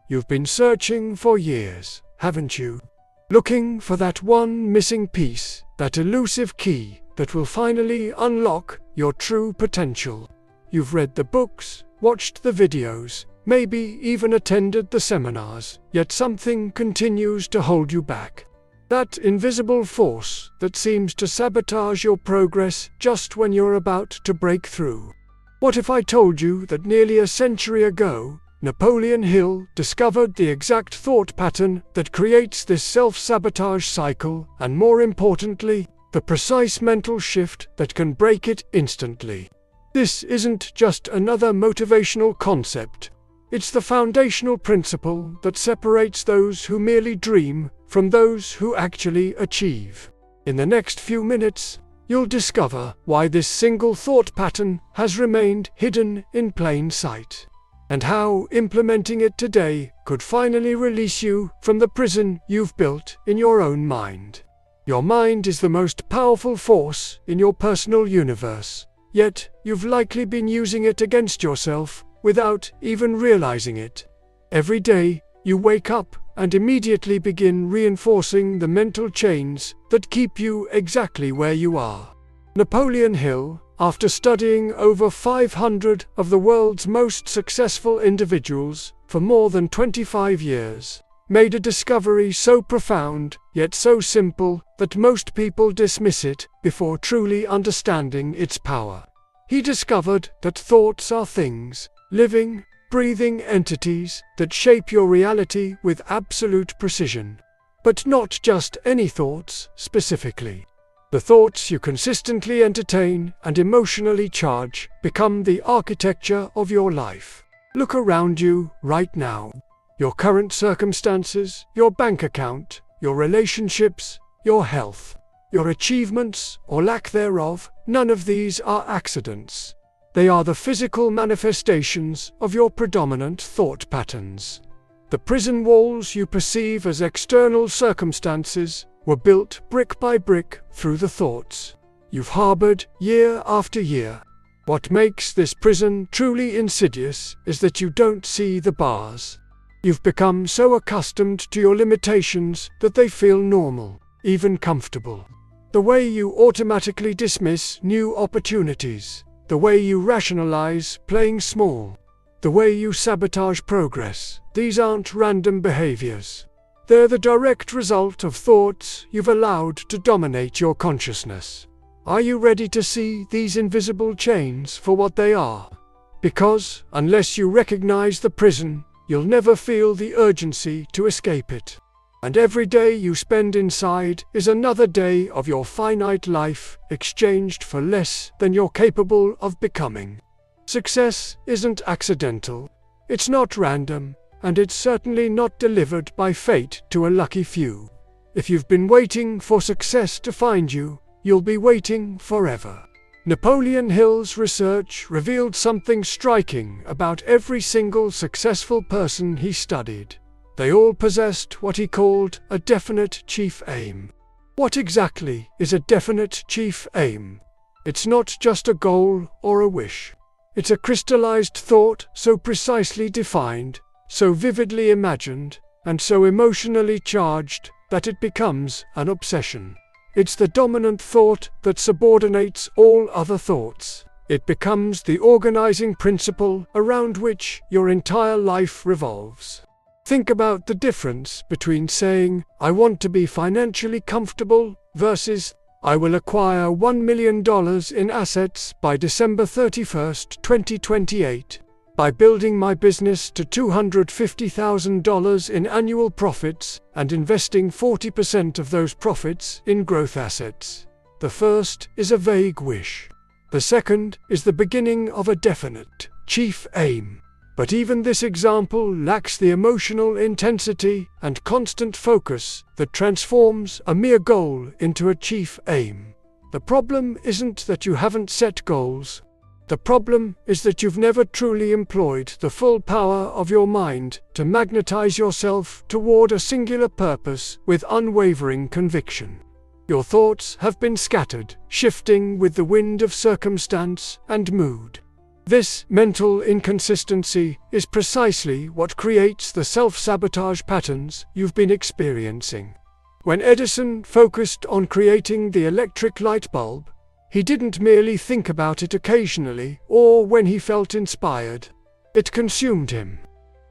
You've been searching for years, haven't you? Looking for that one missing piece, that elusive key that will finally unlock your true potential. You've read the books, watched the videos, maybe even attended the seminars, yet something continues to hold you back. That invisible force that seems to sabotage your progress just when you're about to break through. What if I told you that nearly a century ago, Napoleon Hill discovered the exact thought pattern that creates this self-sabotage cycle, and more importantly, the precise mental shift that can break it instantly? This isn't just another motivational concept. It's the foundational principle that separates those who merely dream from those who actually achieve. In the next few minutes, you'll discover why this single thought pattern has remained hidden in plain sight, and how implementing it today could finally release you from the prison you've built in your own mind. Your mind is the most powerful force in your personal universe, yet you've likely been using it against yourself without even realizing it. Every day, you wake up and immediately begin reinforcing the mental chains that keep you exactly where you are. Napoleon Hill, after studying over 500 of the world's most successful individuals for more than 25 years, made a discovery so profound, yet so simple, that most people dismiss it before truly understanding its power. He discovered that thoughts are things, living, breathing entities that shape your reality with absolute precision. But not just any thoughts, specifically. The thoughts you consistently entertain and emotionally charge become the architecture of your life. Look around you right now. Your current circumstances, your bank account, your relationships, your health, your achievements or lack thereof, none of these are accidents. They are the physical manifestations of your predominant thought patterns. The prison walls you perceive as external circumstances were built brick by brick through the thoughts you've harbored year after year. What makes this prison truly insidious is that you don't see the bars. You've become so accustomed to your limitations that they feel normal, even comfortable. The way you automatically dismiss new opportunities, the way you rationalize playing small, the way you sabotage progress, these aren't random behaviors. They're the direct result of thoughts you've allowed to dominate your consciousness. Are you ready to see these invisible chains for what they are? Because, unless you recognize the prison, you'll never feel the urgency to escape it. And every day you spend inside is another day of your finite life exchanged for less than you're capable of becoming. Success isn't accidental. It's not random. And it's certainly not delivered by fate to a lucky few. If you've been waiting for success to find you, you'll be waiting forever. Napoleon Hill's research revealed something striking about every single successful person he studied. They all possessed what he called a definite chief aim. What exactly is a definite chief aim? It's not just a goal or a wish. It's a crystallized thought so precisely defined, so vividly imagined, and so emotionally charged that it becomes an obsession. It's the dominant thought that subordinates all other thoughts. It becomes the organizing principle around which your entire life revolves. Think about the difference between saying, "I want to be financially comfortable," versus, "I will acquire $1 million in assets by December 31st, 2028. By building my business to $250,000 in annual profits and investing 40% of those profits in growth assets." The first is a vague wish. The second is the beginning of a definite, chief aim. But even this example lacks the emotional intensity and constant focus that transforms a mere goal into a chief aim. The problem isn't that you haven't set goals. The problem is that you've never truly employed the full power of your mind to magnetize yourself toward a singular purpose with unwavering conviction. Your thoughts have been scattered, shifting with the wind of circumstance and mood. This mental inconsistency is precisely what creates the self-sabotage patterns you've been experiencing. When Edison focused on creating the electric light bulb, he didn't merely think about it occasionally or when he felt inspired. It consumed him.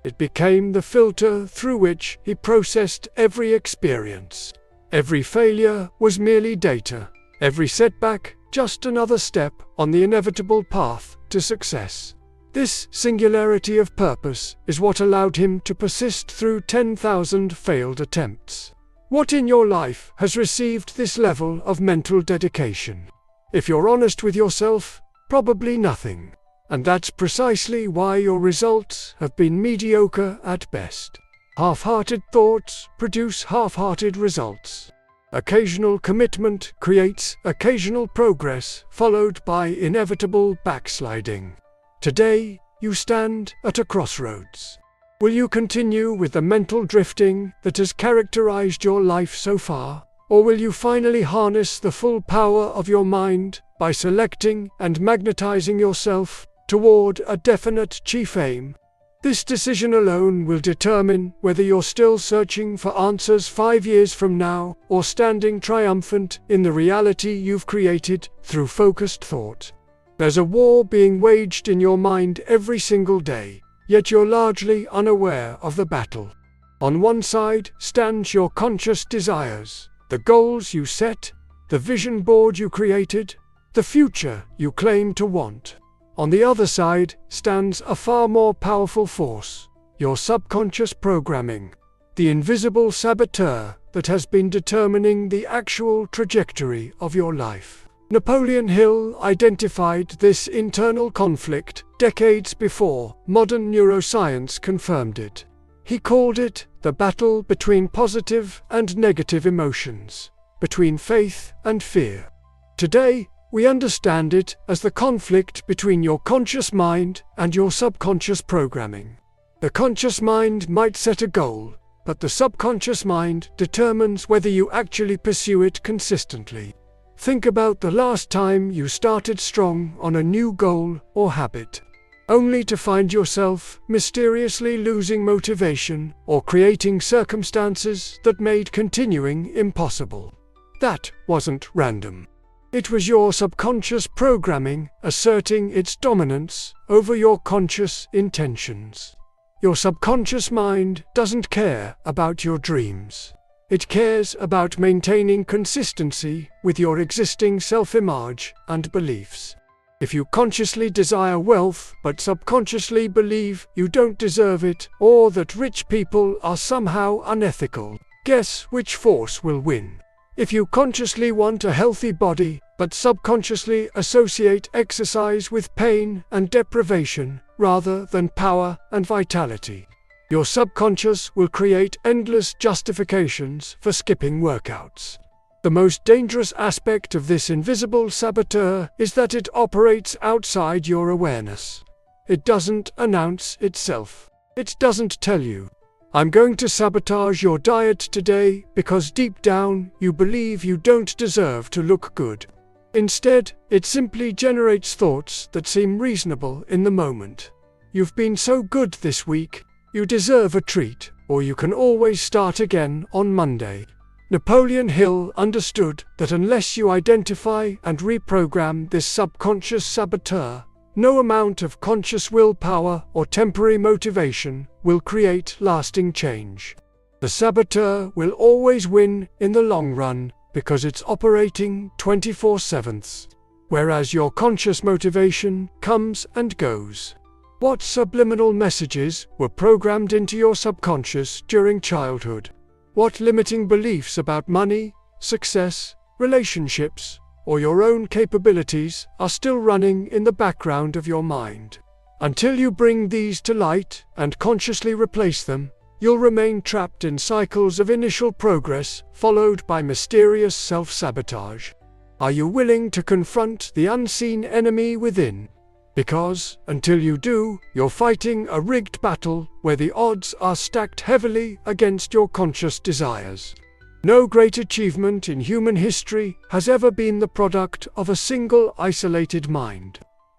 It became the filter through which he processed every experience. Every failure was merely data. Every setback, just another step on the inevitable path to success. This singularity of purpose is what allowed him to persist through 10,000 failed attempts. What in your life has received this level of mental dedication? If you're honest with yourself, probably nothing. And that's precisely why your results have been mediocre at best. Half-hearted thoughts produce half-hearted results. Occasional commitment creates occasional progress, followed by inevitable backsliding. Today, you stand at a crossroads. Will you continue with the mental drifting that has characterized your life so far? Or will you finally harness the full power of your mind by selecting and magnetizing yourself toward a definite chief aim? This decision alone will determine whether you're still searching for answers 5 years from now or standing triumphant in the reality you've created through focused thought. There's a war being waged in your mind every single day, yet you're largely unaware of the battle. On one side stands your conscious desires, the goals you set, the vision board you created, the future you claim to want. On the other side stands a far more powerful force, your subconscious programming, the invisible saboteur that has been determining the actual trajectory of your life. Napoleon Hill identified this internal conflict decades before modern neuroscience confirmed it. He called it the battle between positive and negative emotions, between faith and fear. Today, we understand it as the conflict between your conscious mind and your subconscious programming. The conscious mind might set a goal, but the subconscious mind determines whether you actually pursue it consistently. Think about the last time you started strong on a new goal or habit, only to find yourself mysteriously losing motivation or creating circumstances that made continuing impossible. That wasn't random. It was your subconscious programming asserting its dominance over your conscious intentions. Your subconscious mind doesn't care about your dreams. It cares about maintaining consistency with your existing self-image and beliefs. If you consciously desire wealth but subconsciously believe you don't deserve it or that rich people are somehow unethical, guess which force will win? If you consciously want a healthy body, but subconsciously associate exercise with pain and deprivation, rather than power and vitality, your subconscious will create endless justifications for skipping workouts. The most dangerous aspect of this invisible saboteur is that it operates outside your awareness. It doesn't announce itself. It doesn't tell you, "I'm going to sabotage your diet today because deep down you believe you don't deserve to look good." Instead, it simply generates thoughts that seem reasonable in the moment. "You've been so good this week, you deserve a treat, or you can always start again on Monday." Napoleon Hill understood that unless you identify and reprogram this subconscious saboteur, no amount of conscious willpower or temporary motivation will create lasting change. The saboteur will always win in the long run because it's operating 24/7, whereas your conscious motivation comes and goes. What subliminal messages were programmed into your subconscious during childhood? What limiting beliefs about money, success, relationships, or your own capabilities are still running in the background of your mind? Until you bring these to light and consciously replace them, you'll remain trapped in cycles of initial progress followed by mysterious self-sabotage. Are you willing to confront the unseen enemy within? Because, until you do, you're fighting a rigged battle where the odds are stacked heavily against your conscious desires. No great achievement in human history has ever been the product of a single isolated mind.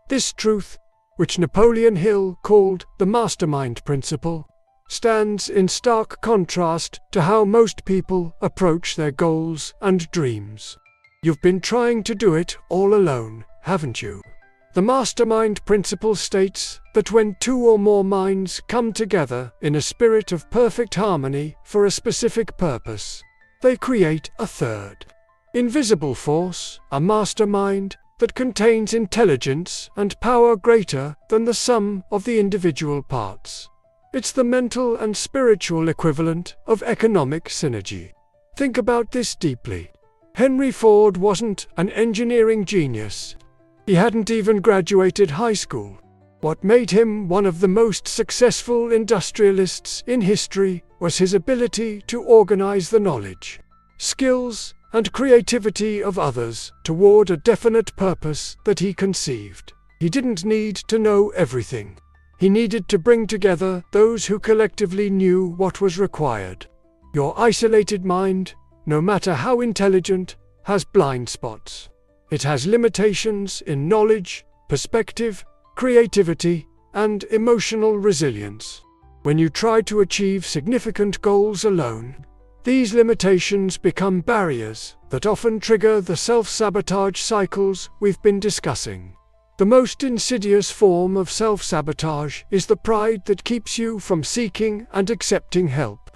This truth which Napoleon Hill called the mastermind principle, stands in stark contrast to how most people approach their goals and dreams. You've been trying to do it all alone, haven't you? The mastermind principle states that when two or more minds come together in a spirit of perfect harmony for a specific purpose, they create a third, invisible force, a mastermind that contains intelligence and power greater than the sum of the individual parts. It's the mental and spiritual equivalent of economic synergy. Think about this deeply. Henry Ford wasn't an engineering genius. He hadn't even graduated high school. What made him one of the most successful industrialists in history was his ability to organize the knowledge, skills, and creativity of others toward a definite purpose that he conceived. He didn't need to know everything. He needed to bring together those who collectively knew what was required. Your isolated mind, no matter how intelligent, has blind spots. It has limitations in knowledge, perspective, creativity, and emotional resilience. When you try to achieve significant goals alone, these limitations become barriers that often trigger the self-sabotage cycles we've been discussing. The most insidious form of self-sabotage is the pride that keeps you from seeking and accepting help,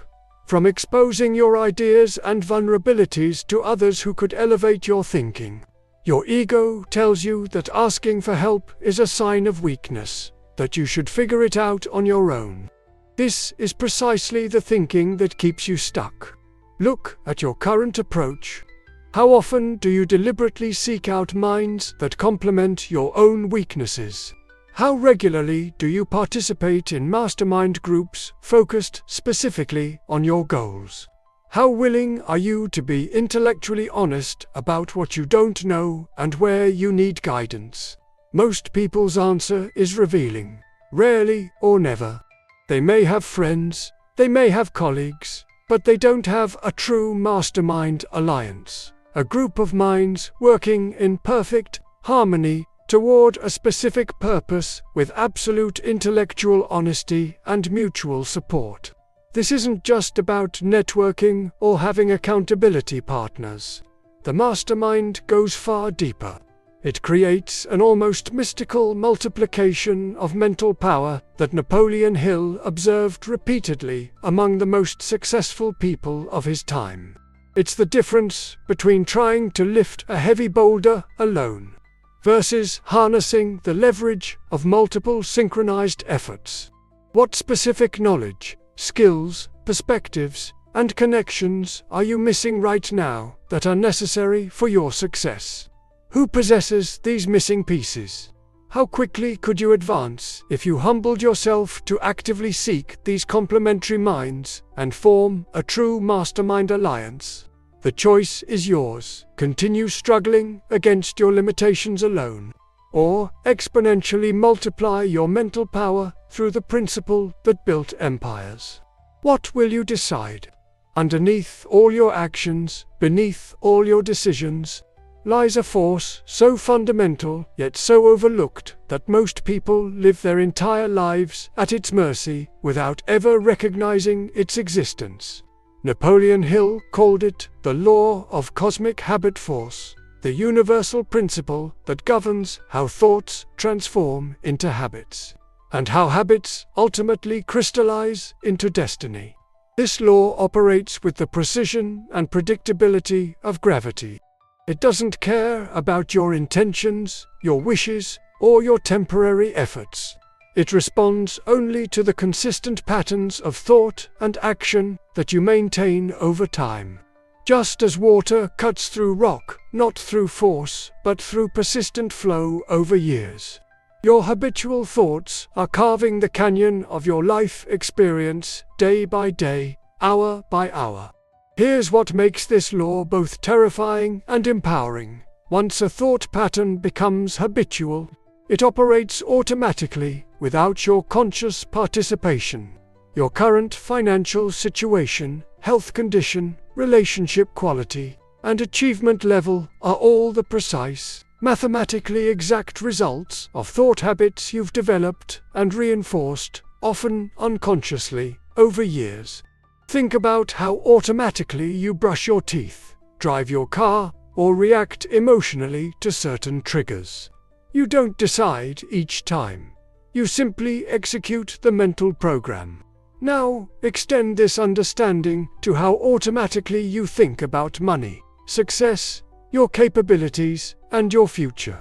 from exposing your ideas and vulnerabilities to others who could elevate your thinking. Your ego tells you that asking for help is a sign of weakness, that you should figure it out on your own. This is precisely the thinking that keeps you stuck. Look at your current approach. How often do you deliberately seek out minds that complement your own weaknesses? How regularly do you participate in mastermind groups focused specifically on your goals? How willing are you to be intellectually honest about what you don't know and where you need guidance? Most people's answer is revealing. Rarely or never. They may have friends, they may have colleagues, but they don't have a true mastermind alliance, a group of minds working in perfect harmony toward a specific purpose with absolute intellectual honesty and mutual support. This isn't just about networking or having accountability partners. The mastermind goes far deeper. It creates an almost mystical multiplication of mental power that Napoleon Hill observed repeatedly among the most successful people of his time. It's the difference between trying to lift a heavy boulder alone versus harnessing the leverage of multiple synchronized efforts. What specific knowledge, skills, perspectives, and connections are you missing right now that are necessary for your success? Who possesses these missing pieces? How quickly could you advance if you humbled yourself to actively seek these complementary minds and form a true mastermind alliance? The choice is yours. Continue struggling against your limitations alone, or exponentially multiply your mental power through the principle that built empires. What will you decide? Underneath all your actions, beneath all your decisions, lies a force so fundamental yet so overlooked that most people live their entire lives at its mercy without ever recognizing its existence. Napoleon Hill called it the law of cosmic habit force, the universal principle that governs how thoughts transform into habits, and how habits ultimately crystallize into destiny. This law operates with the precision and predictability of gravity. It doesn't care about your intentions, your wishes, or your temporary efforts. It responds only to the consistent patterns of thought and action that you maintain over time. Just as water cuts through rock, not through force, but through persistent flow over years. Your habitual thoughts are carving the canyon of your life experience day by day, hour by hour. Here's what makes this law both terrifying and empowering. Once a thought pattern becomes habitual, it operates automatically without your conscious participation. Your current financial situation, health condition, relationship quality, and achievement level are all the precise, mathematically exact results of thought habits you've developed and reinforced, often unconsciously, over years. Think about how automatically you brush your teeth, drive your car, or react emotionally to certain triggers. You don't decide each time. You simply execute the mental program. Now, extend this understanding to how automatically you think about money, success, your capabilities, and your future.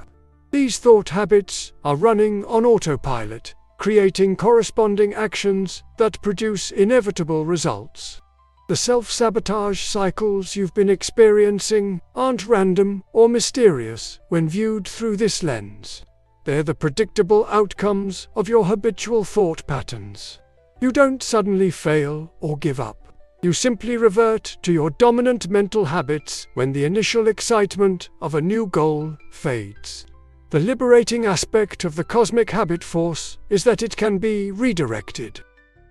These thought habits are running on autopilot, creating corresponding actions that produce inevitable results. The self-sabotage cycles you've been experiencing aren't random or mysterious when viewed through this lens. They're the predictable outcomes of your habitual thought patterns. You don't suddenly fail or give up. You simply revert to your dominant mental habits when the initial excitement of a new goal fades. The liberating aspect of the cosmic habit force is that it can be redirected.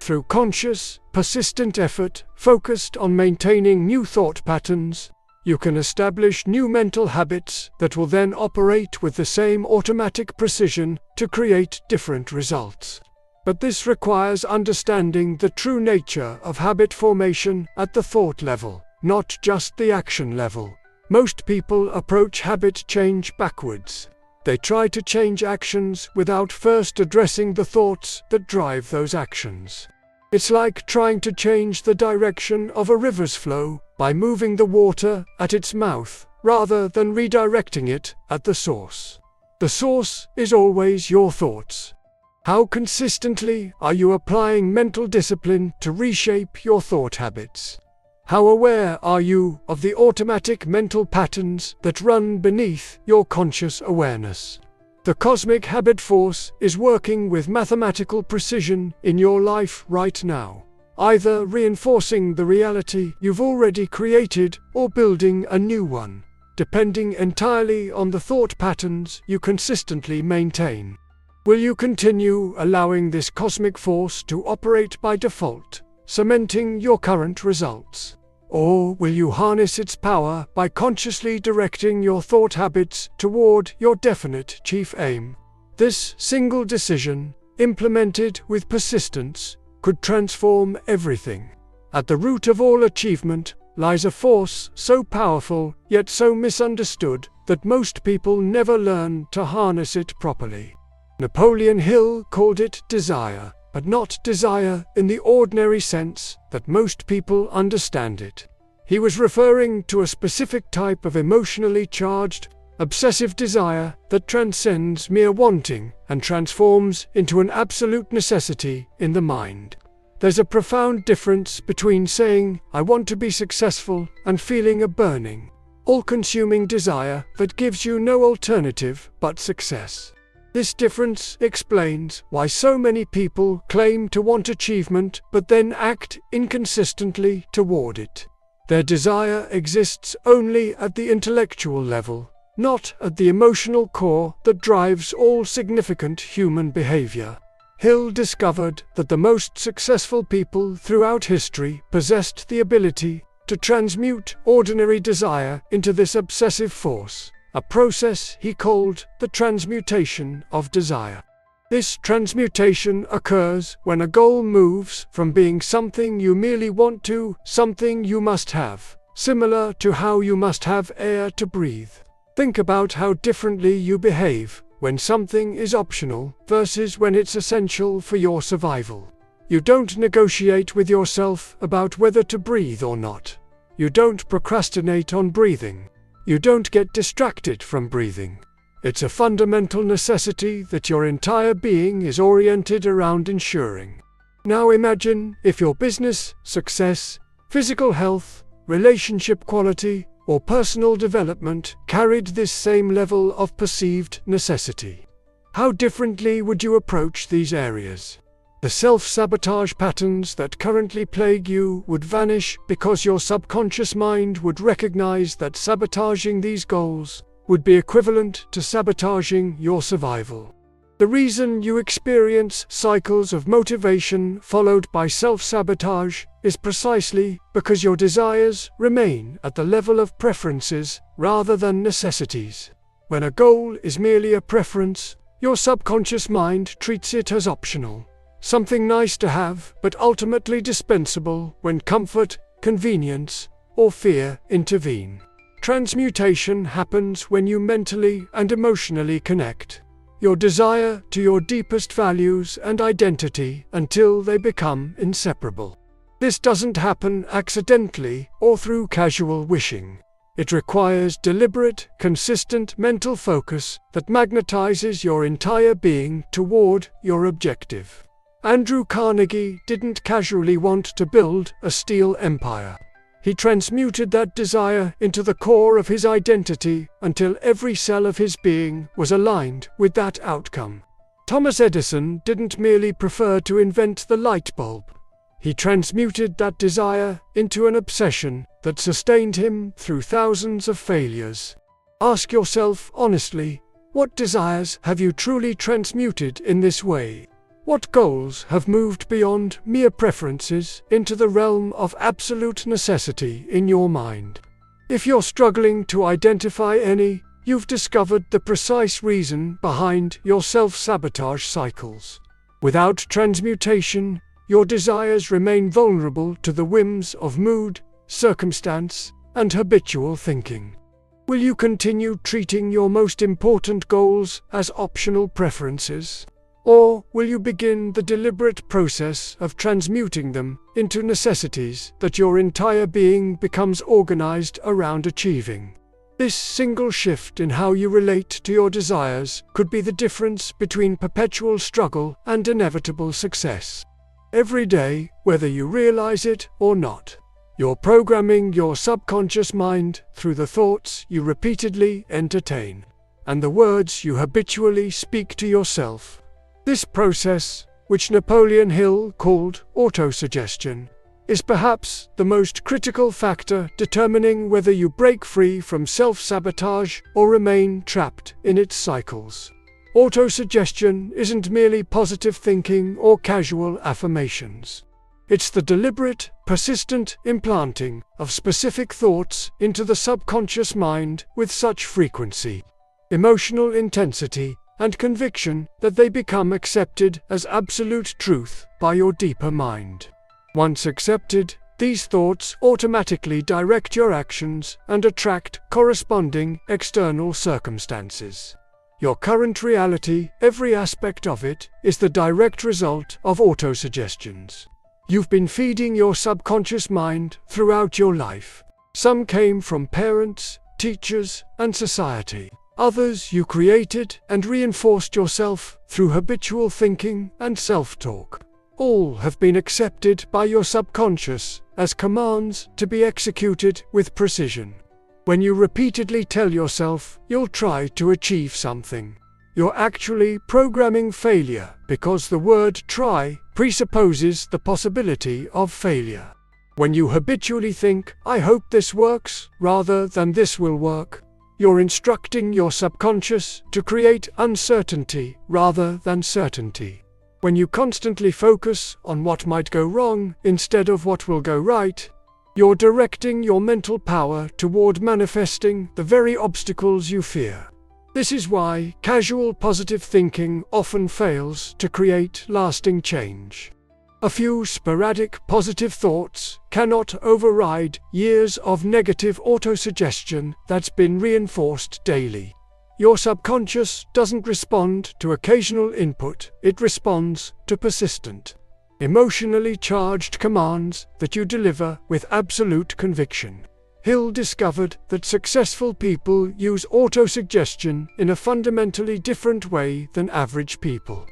Through conscious, persistent effort focused on maintaining new thought patterns, you can establish new mental habits that will then operate with the same automatic precision to create different results. But this requires understanding the true nature of habit formation at the thought level, not just the action level. Most people approach habit change backwards. They try to change actions without first addressing the thoughts that drive those actions. It's like trying to change the direction of a river's flow by moving the water at its mouth, rather than redirecting it at the source. The source is always your thoughts. How consistently are you applying mental discipline to reshape your thought habits? How aware are you of the automatic mental patterns that run beneath your conscious awareness? The cosmic habit force is working with mathematical precision in your life right now, either reinforcing the reality you've already created or building a new one, depending entirely on the thought patterns you consistently maintain. Will you continue allowing this cosmic force to operate by default, cementing your current results? Or will you harness its power by consciously directing your thought habits toward your definite chief aim? This single decision, implemented with persistence, could transform everything. At the root of all achievement lies a force so powerful yet so misunderstood that most people never learn to harness it properly. Napoleon Hill called it desire, but not desire in the ordinary sense that most people understand it. He was referring to a specific type of emotionally charged, obsessive desire that transcends mere wanting and transforms into an absolute necessity in the mind. There's a profound difference between saying, "I want to be successful," and feeling a burning, all-consuming desire that gives you no alternative but success. This difference explains why so many people claim to want achievement but then act inconsistently toward it. Their desire exists only at the intellectual level, not at the emotional core that drives all significant human behavior. Hill discovered that the most successful people throughout history possessed the ability to transmute ordinary desire into this obsessive force, a process he called the transmutation of desire. This transmutation occurs when a goal moves from being something you merely want to something you must have, similar to how you must have air to breathe. Think about how differently you behave when something is optional versus when it's essential for your survival. You don't negotiate with yourself about whether to breathe or not. You don't procrastinate on breathing. You don't get distracted from breathing. It's a fundamental necessity that your entire being is oriented around ensuring. Now imagine if your business, success, physical health, relationship quality, or personal development carried this same level of perceived necessity. How differently would you approach these areas? The self-sabotage patterns that currently plague you would vanish because your subconscious mind would recognize that sabotaging these goals would be equivalent to sabotaging your survival. The reason you experience cycles of motivation followed by self-sabotage is precisely because your desires remain at the level of preferences rather than necessities. When a goal is merely a preference, your subconscious mind treats it as optional, something nice to have but ultimately dispensable when comfort, convenience, or fear intervene. Transmutation happens when you mentally and emotionally connect your desire to your deepest values and identity until they become inseparable. This doesn't happen accidentally or through casual wishing. It requires deliberate, consistent mental focus that magnetizes your entire being toward your objective. Andrew Carnegie didn't casually want to build a steel empire. He transmuted that desire into the core of his identity until every cell of his being was aligned with that outcome. Thomas Edison didn't merely prefer to invent the light bulb. He transmuted that desire into an obsession that sustained him through thousands of failures. Ask yourself honestly, what desires have you truly transmuted in this way? What goals have moved beyond mere preferences into the realm of absolute necessity in your mind? If you're struggling to identify any, you've discovered the precise reason behind your self-sabotage cycles. Without transmutation, your desires remain vulnerable to the whims of mood, circumstance, and habitual thinking. Will you continue treating your most important goals as optional preferences? Or will you begin the deliberate process of transmuting them into necessities that your entire being becomes organized around achieving? This single shift in how you relate to your desires could be the difference between perpetual struggle and inevitable success. Every day, whether you realize it or not, you're programming your subconscious mind through the thoughts you repeatedly entertain and the words you habitually speak to yourself. This process, which Napoleon Hill called autosuggestion, is perhaps the most critical factor determining whether you break free from self-sabotage or remain trapped in its cycles. Autosuggestion isn't merely positive thinking or casual affirmations. It's the deliberate, persistent implanting of specific thoughts into the subconscious mind with such frequency, emotional intensity, and conviction that they become accepted as absolute truth by your deeper mind. Once accepted, these thoughts automatically direct your actions and attract corresponding external circumstances. Your current reality, every aspect of it, is the direct result of autosuggestions you've been feeding your subconscious mind throughout your life. Some came from parents, teachers, and society. Others you created and reinforced yourself through habitual thinking and self-talk. All have been accepted by your subconscious as commands to be executed with precision. When you repeatedly tell yourself you'll try to achieve something, you're actually programming failure because the word try presupposes the possibility of failure. When you habitually think, I hope this works, rather than this will work, you're instructing your subconscious to create uncertainty rather than certainty. When you constantly focus on what might go wrong instead of what will go right, you're directing your mental power toward manifesting the very obstacles you fear. This is why casual positive thinking often fails to create lasting change. A few sporadic positive thoughts cannot override years of negative autosuggestion that's been reinforced daily. Your subconscious doesn't respond to occasional input, it responds to persistent, emotionally charged commands that you deliver with absolute conviction. Hill discovered that successful people use autosuggestion in a fundamentally different way than average people.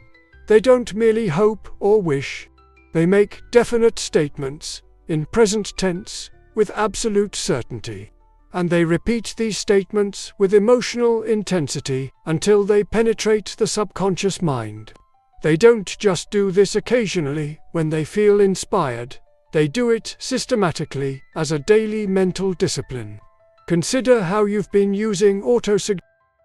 They don't merely hope or wish. They make definite statements, in present tense, with absolute certainty. And they repeat these statements with emotional intensity until they penetrate the subconscious mind. They don't just do this occasionally when they feel inspired. They do it systematically as a daily mental discipline. Consider how you've been using autosuggestion.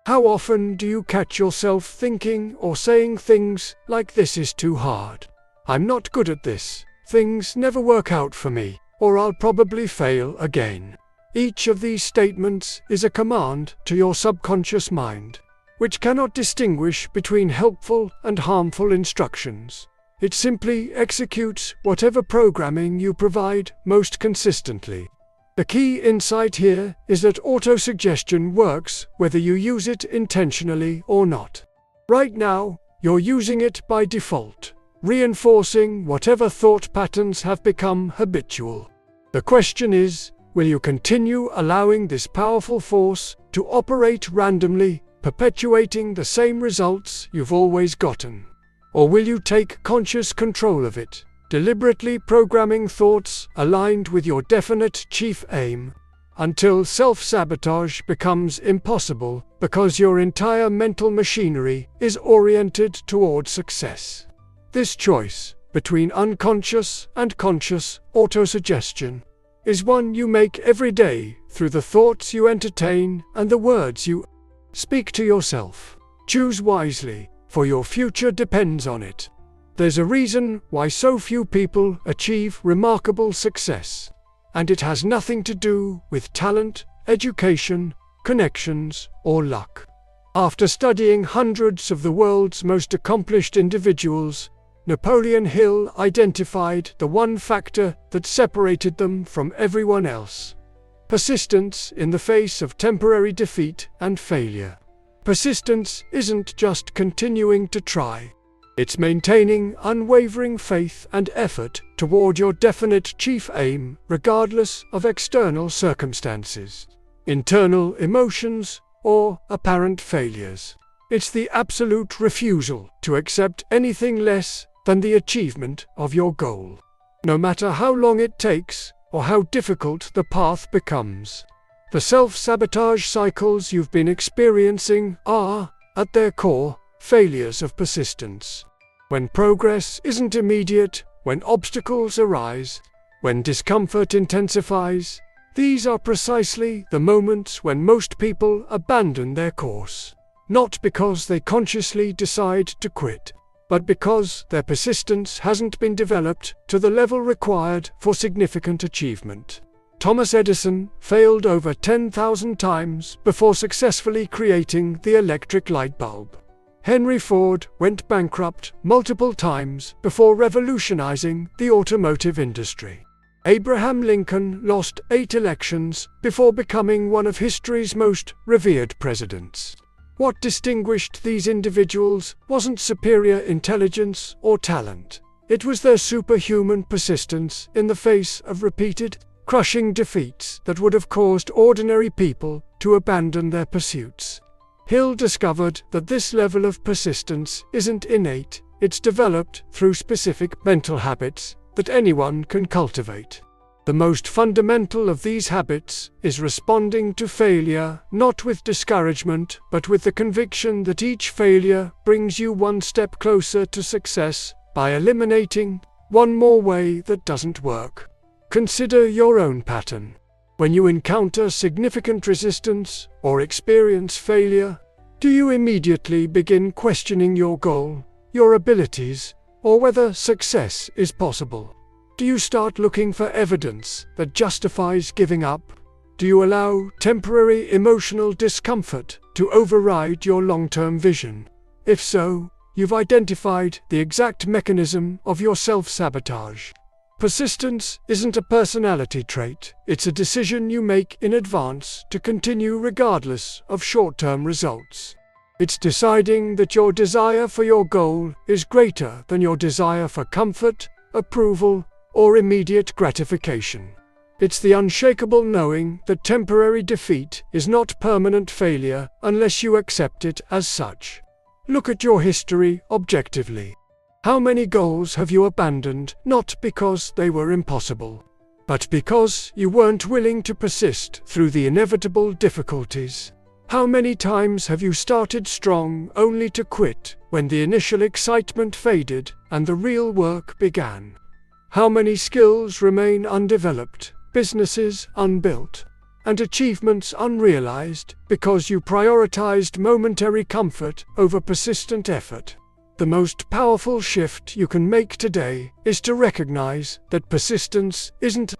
How often do you catch yourself thinking or saying things like, "This is too hard. I'm not good at this. Things never work out for me, or I'll probably fail again." Each of these statements is a command to your subconscious mind, which cannot distinguish between helpful and harmful instructions. It simply executes whatever programming you provide most consistently. The key insight here is that autosuggestion works whether you use it intentionally or not. Right now, you're using it by default, reinforcing whatever thought patterns have become habitual. The question is, will you continue allowing this powerful force to operate randomly, perpetuating the same results you've always gotten? Or will you take conscious control of it, deliberately programming thoughts aligned with your definite chief aim, until self-sabotage becomes impossible because your entire mental machinery is oriented toward success? This choice between unconscious and conscious autosuggestion is one you make every day through the thoughts you entertain and the words you speak to yourself. Choose wisely, for your future depends on it. There's a reason why so few people achieve remarkable success, and it has nothing to do with talent, education, connections, or luck. After studying hundreds of the world's most accomplished individuals, Napoleon Hill identified the one factor that separated them from everyone else: persistence in the face of temporary defeat and failure. Persistence isn't just continuing to try. It's maintaining unwavering faith and effort toward your definite chief aim, regardless of external circumstances, internal emotions, or apparent failures. It's the absolute refusal to accept anything less than the achievement of your goal, no matter how long it takes or how difficult the path becomes. The self-sabotage cycles you've been experiencing are, at their core, failures of persistence. When progress isn't immediate, when obstacles arise, when discomfort intensifies, these are precisely the moments when most people abandon their course. Not because they consciously decide to quit, but because their persistence hasn't been developed to the level required for significant achievement. Thomas Edison failed over 10,000 times before successfully creating the electric light bulb. Henry Ford went bankrupt multiple times before revolutionizing the automotive industry. Abraham Lincoln lost 8 elections before becoming one of history's most revered presidents. What distinguished these individuals wasn't superior intelligence or talent. It was their superhuman persistence in the face of repeated, crushing defeats that would have caused ordinary people to abandon their pursuits. Hill discovered that this level of persistence isn't innate, it's developed through specific mental habits that anyone can cultivate. The most fundamental of these habits is responding to failure not with discouragement but with the conviction that each failure brings you one step closer to success by eliminating one more way that doesn't work. Consider your own pattern. When you encounter significant resistance or experience failure, do you immediately begin questioning your goal, your abilities, or whether success is possible? Do you start looking for evidence that justifies giving up? Do you allow temporary emotional discomfort to override your long-term vision? If so, you've identified the exact mechanism of your self-sabotage. Persistence isn't a personality trait, it's a decision you make in advance to continue regardless of short-term results. It's deciding that your desire for your goal is greater than your desire for comfort, approval, or immediate gratification. It's the unshakable knowing that temporary defeat is not permanent failure unless you accept it as such. Look at your history objectively. How many goals have you abandoned, not because they were impossible, but because you weren't willing to persist through the inevitable difficulties? How many times have you started strong only to quit when the initial excitement faded and the real work began? How many skills remain undeveloped, businesses unbuilt, and achievements unrealized because you prioritized momentary comfort over persistent effort? The most powerful shift you can make today is to recognize that persistence isn't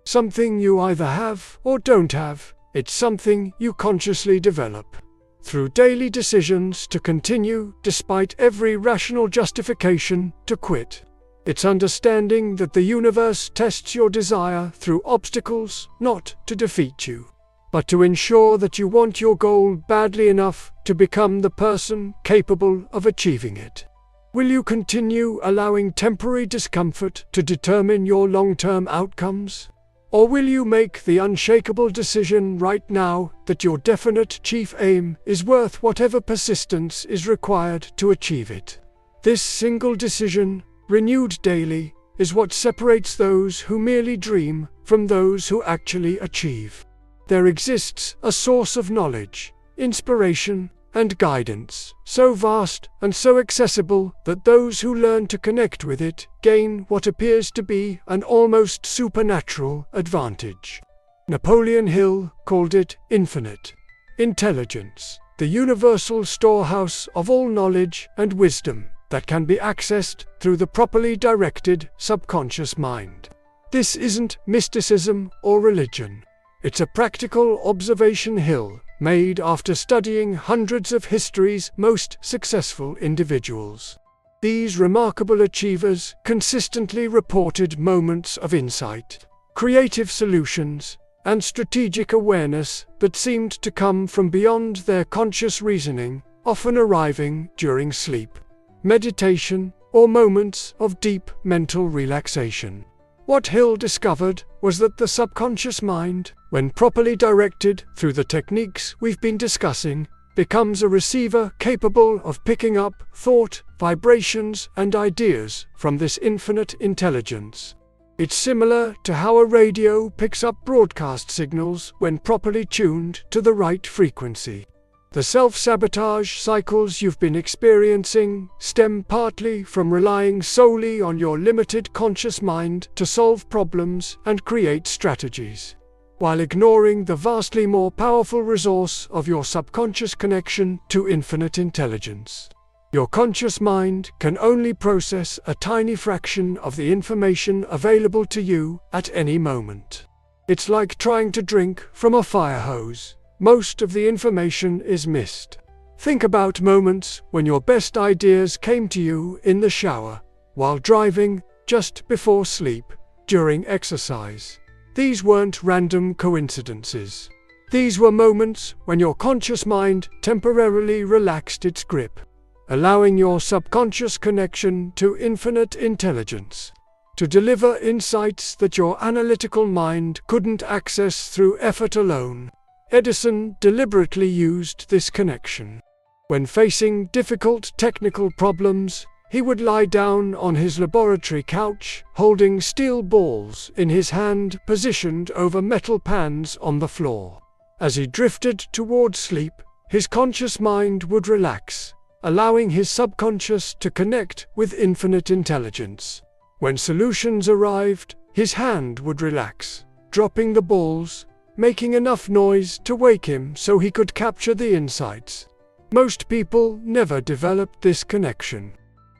something you either have or don't have. It's something you consciously develop through daily decisions to continue despite every rational justification to quit. It's understanding that the universe tests your desire through obstacles, not to defeat you, but to ensure that you want your goal badly enough to become the person capable of achieving it. Will you continue allowing temporary discomfort to determine your long-term outcomes? Or will you make the unshakable decision right now that your definite chief aim is worth whatever persistence is required to achieve it? This single decision, renewed daily, is what separates those who merely dream from those who actually achieve. There exists a source of knowledge, inspiration, and guidance, so vast and so accessible that those who learn to connect with it gain what appears to be an almost supernatural advantage. Napoleon Hill called it infinite intelligence, the universal storehouse of all knowledge and wisdom that can be accessed through the properly directed subconscious mind. This isn't mysticism or religion. It's a practical observation Hill made after studying hundreds of history's most successful individuals. These remarkable achievers consistently reported moments of insight, creative solutions, and strategic awareness that seemed to come from beyond their conscious reasoning, often arriving during sleep, meditation, or moments of deep mental relaxation. What Hill discovered was that the subconscious mind, when properly directed through the techniques we've been discussing, becomes a receiver capable of picking up thought, vibrations, and ideas from this infinite intelligence. It's similar to how a radio picks up broadcast signals when properly tuned to the right frequency. The self-sabotage cycles you've been experiencing stem partly from relying solely on your limited conscious mind to solve problems and create strategies, while ignoring the vastly more powerful resource of your subconscious connection to infinite intelligence. Your conscious mind can only process a tiny fraction of the information available to you at any moment. It's like trying to drink from a fire hose. Most of the information is missed. Think about moments when your best ideas came to you in the shower, while driving, just before sleep, during exercise. These weren't random coincidences. These were moments when your conscious mind temporarily relaxed its grip, allowing your subconscious connection to infinite intelligence to deliver insights that your analytical mind couldn't access through effort alone. Edison deliberately used this connection. When facing difficult technical problems, he would lie down on his laboratory couch, holding steel balls in his hand positioned over metal pans on the floor. As he drifted toward sleep, his conscious mind would relax, allowing his subconscious to connect with infinite intelligence. When solutions arrived, his hand would relax, dropping the balls, making enough noise to wake him so he could capture the insights. Most people never develop this connection.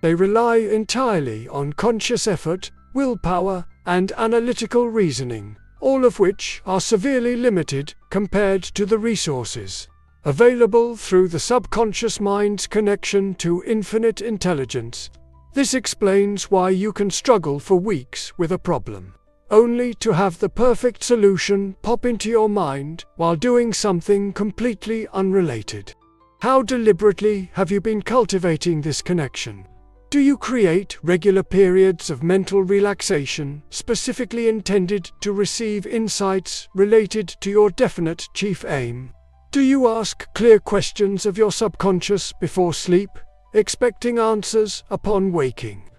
They rely entirely on conscious effort, willpower, and analytical reasoning, all of which are severely limited compared to the resources available through the subconscious mind's connection to infinite intelligence. This explains why you can struggle for weeks with a problem, only to have the perfect solution pop into your mind while doing something completely unrelated. How deliberately have you been cultivating this connection? Do you create regular periods of mental relaxation specifically intended to receive insights related to your definite chief aim? Do you ask clear questions of your subconscious before sleep, expecting answers upon waking?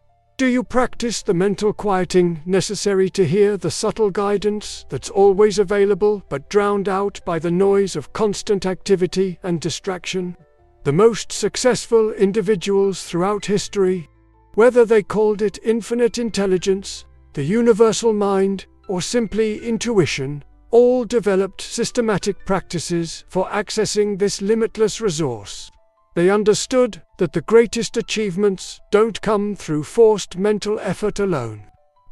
Do you practice the mental quieting necessary to hear the subtle guidance that's always available but drowned out by the noise of constant activity and distraction? The most successful individuals throughout history, whether they called it infinite intelligence, the universal mind, or simply intuition, all developed systematic practices for accessing this limitless resource. They understood that the greatest achievements don't come through forced mental effort alone,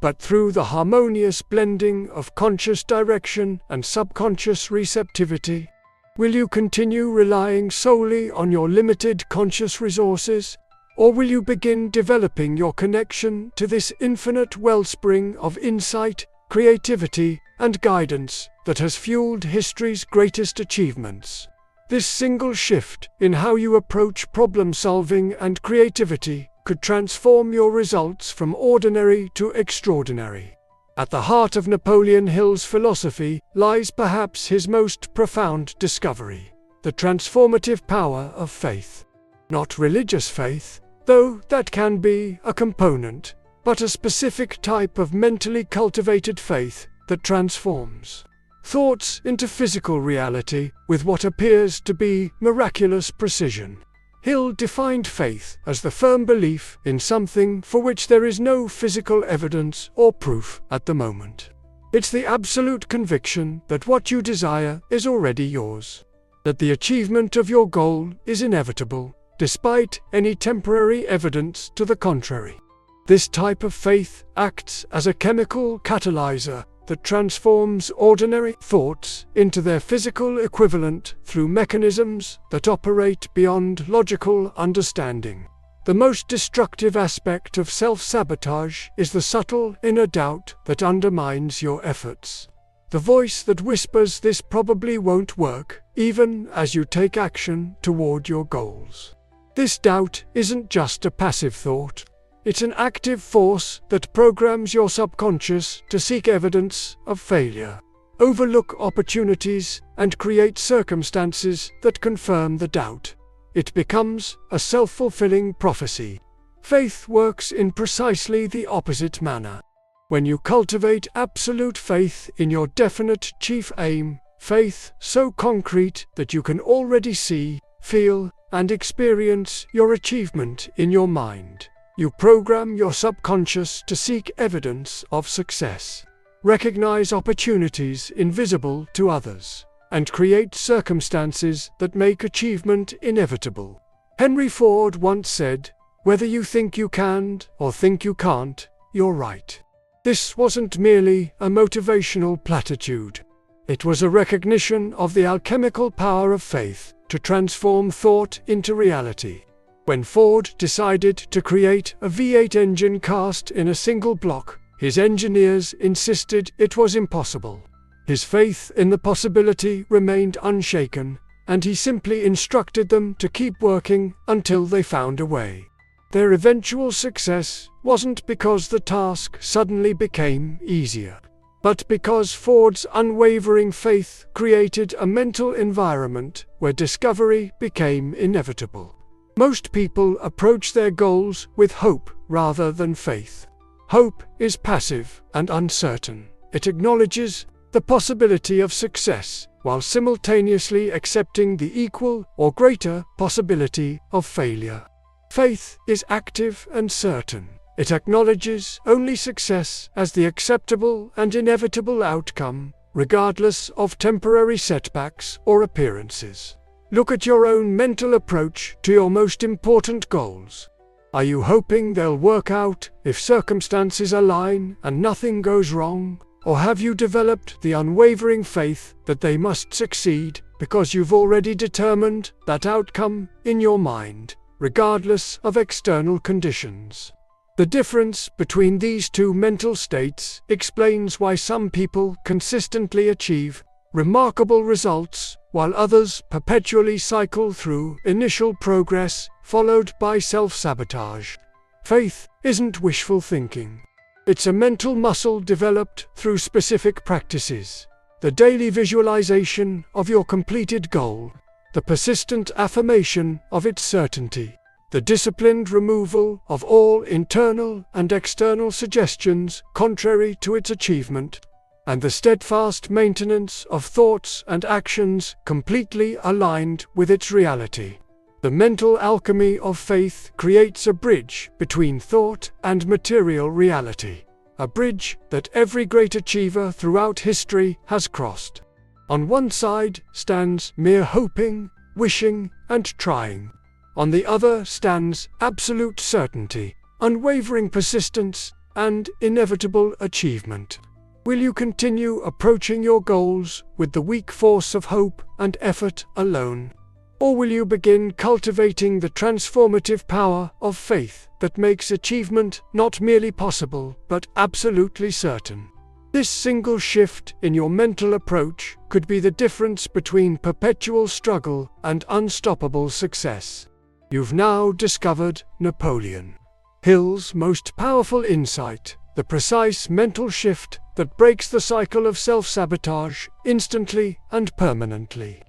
but through the harmonious blending of conscious direction and subconscious receptivity? Will you continue relying solely on your limited conscious resources, or will you begin developing your connection to this infinite wellspring of insight, creativity, and guidance that has fueled history's greatest achievements? This single shift in how you approach problem-solving and creativity could transform your results from ordinary to extraordinary. At the heart of Napoleon Hill's philosophy lies perhaps his most profound discovery: the transformative power of faith. Not religious faith, though that can be a component, but a specific type of mentally cultivated faith that transforms thoughts into physical reality with what appears to be miraculous precision. Hill defined faith as the firm belief in something for which there is no physical evidence or proof at the moment. It's the absolute conviction that what you desire is already yours, that the achievement of your goal is inevitable, despite any temporary evidence to the contrary. This type of faith acts as a chemical catalyzer that transforms ordinary thoughts into their physical equivalent through mechanisms that operate beyond logical understanding. The most destructive aspect of self-sabotage is the subtle inner doubt that undermines your efforts. The voice that whispers this probably won't work, even as you take action toward your goals. This doubt isn't just a passive thought. It's an active force that programs your subconscious to seek evidence of failure, overlook opportunities, and create circumstances that confirm the doubt. It becomes a self-fulfilling prophecy. Faith works in precisely the opposite manner. When you cultivate absolute faith in your definite chief aim, faith so concrete that you can already see, feel, and experience your achievement in your mind, you program your subconscious to seek evidence of success, recognize opportunities invisible to others, and create circumstances that make achievement inevitable. Henry Ford once said, "Whether you think you can or think you can't, you're right." This wasn't merely a motivational platitude. It was a recognition of the alchemical power of faith to transform thought into reality. When Ford decided to create a V8 engine cast in a single block, his engineers insisted it was impossible. His faith in the possibility remained unshaken, and he simply instructed them to keep working until they found a way. Their eventual success wasn't because the task suddenly became easier, but because Ford's unwavering faith created a mental environment where discovery became inevitable. Most people approach their goals with hope rather than faith. Hope is passive and uncertain. It acknowledges the possibility of success while simultaneously accepting the equal or greater possibility of failure. Faith is active and certain. It acknowledges only success as the acceptable and inevitable outcome, regardless of temporary setbacks or appearances. Look at your own mental approach to your most important goals. Are you hoping they'll work out if circumstances align and nothing goes wrong? Or have you developed the unwavering faith that they must succeed because you've already determined that outcome in your mind, regardless of external conditions? The difference between these two mental states explains why some people consistently achieve remarkable results, while others perpetually cycle through initial progress, followed by self-sabotage. Faith isn't wishful thinking. It's a mental muscle developed through specific practices. The daily visualization of your completed goal, the persistent affirmation of its certainty, the disciplined removal of all internal and external suggestions contrary to its achievement, and the steadfast maintenance of thoughts and actions completely aligned with its reality. The mental alchemy of faith creates a bridge between thought and material reality, a bridge that every great achiever throughout history has crossed. On one side stands mere hoping, wishing, and trying. On the other stands absolute certainty, unwavering persistence, and inevitable achievement? Will you continue approaching your goals with the weak force of hope and effort alone? Or will you begin cultivating the transformative power of faith that makes achievement not merely possible, but absolutely certain? This single shift in your mental approach could be the difference between perpetual struggle and unstoppable success. You've now discovered Napoleon Hill's most powerful insight, the precise mental shift that breaks the cycle of self-sabotage instantly and permanently.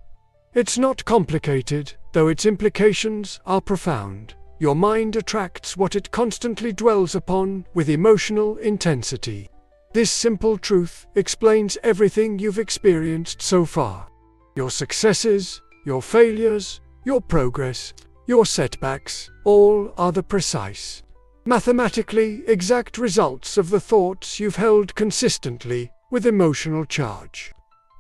It's not complicated, though its implications are profound. Your mind attracts what it constantly dwells upon with emotional intensity. This simple truth explains everything you've experienced so far. Your successes, your failures, your progress, your setbacks, all are the precise, mathematically exact results of the thoughts you've held consistently with emotional charge.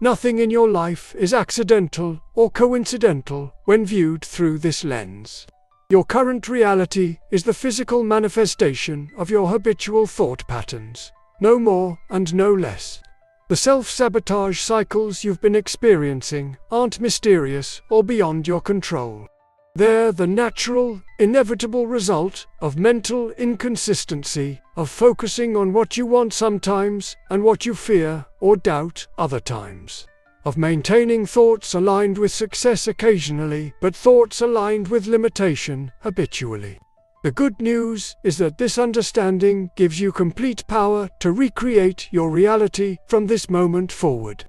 Nothing in your life is accidental or coincidental when viewed through this lens. Your current reality is the physical manifestation of your habitual thought patterns, no more and no less. The self-sabotage cycles you've been experiencing aren't mysterious or beyond your control. They're the natural, inevitable result of mental inconsistency, of focusing on what you want sometimes and what you fear or doubt other times, of maintaining thoughts aligned with success occasionally, but thoughts aligned with limitation habitually. The good news is that this understanding gives you complete power to recreate your reality from this moment forward.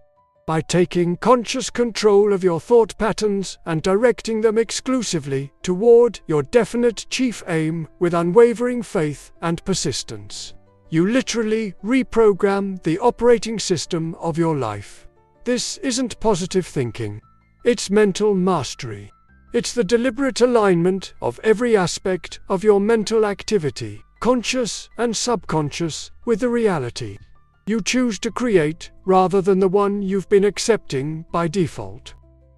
By taking conscious control of your thought patterns and directing them exclusively toward your definite chief aim with unwavering faith and persistence, you literally reprogram the operating system of your life. This isn't positive thinking. It's mental mastery. It's the deliberate alignment of every aspect of your mental activity, conscious and subconscious, with the reality you choose to create rather than the one you've been accepting by default.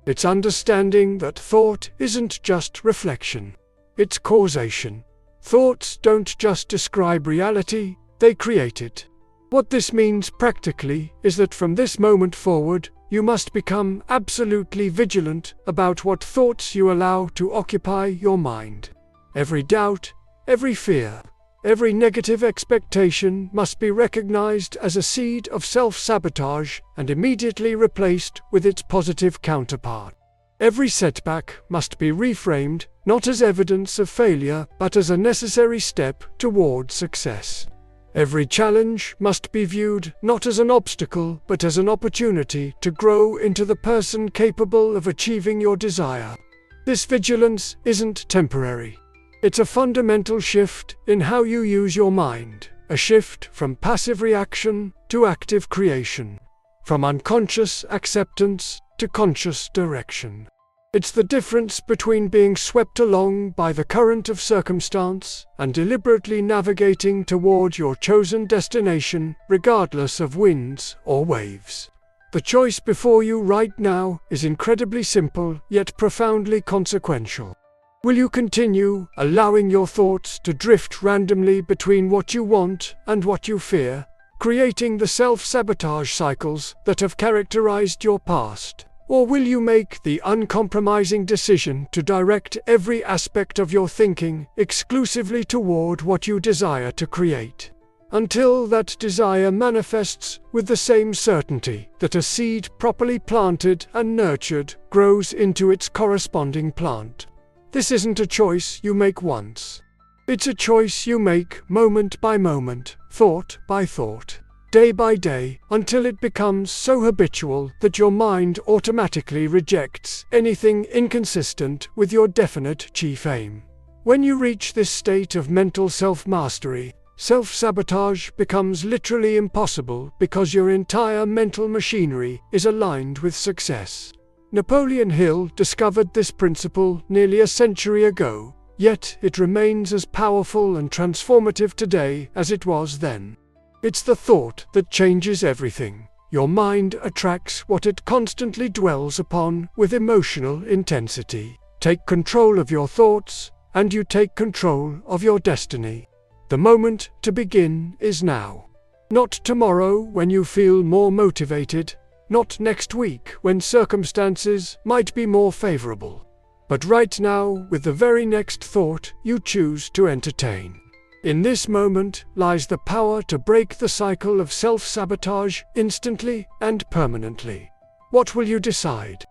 It's understanding that thought isn't just reflection, it's causation. Thoughts don't just describe reality, they create it. What this means practically is that from this moment forward, you must become absolutely vigilant about what thoughts you allow to occupy your mind. Every doubt, every fear, every negative expectation must be recognized as a seed of self-sabotage and immediately replaced with its positive counterpart. Every setback must be reframed not as evidence of failure but as a necessary step toward success. Every challenge must be viewed not as an obstacle but as an opportunity to grow into the person capable of achieving your desire. This vigilance isn't temporary. It's a fundamental shift in how you use your mind, a shift from passive reaction to active creation, from unconscious acceptance to conscious direction. It's the difference between being swept along by the current of circumstance and deliberately navigating toward your chosen destination, regardless of winds or waves. The choice before you right now is incredibly simple, yet profoundly consequential. Will you continue allowing your thoughts to drift randomly between what you want and what you fear, creating the self-sabotage cycles that have characterized your past? Or will you make the uncompromising decision to direct every aspect of your thinking exclusively toward what you desire to create, until that desire manifests with the same certainty that a seed properly planted and nurtured grows into its corresponding plant? This isn't a choice you make once. It's a choice you make moment by moment, thought by thought, day by day, until it becomes so habitual that your mind automatically rejects anything inconsistent with your definite chief aim. When you reach this state of mental self-mastery, self-sabotage becomes literally impossible because your entire mental machinery is aligned with success. Napoleon Hill discovered this principle nearly a century ago, yet it remains as powerful and transformative today as it was then. It's the thought that changes everything. Your mind attracts what it constantly dwells upon with emotional intensity. Take control of your thoughts, and you take control of your destiny. The moment to begin is now. Not tomorrow when you feel more motivated, not next week when circumstances might be more favorable, but right now with the very next thought you choose to entertain. In this moment lies the power to break the cycle of self-sabotage instantly and permanently. What will you decide?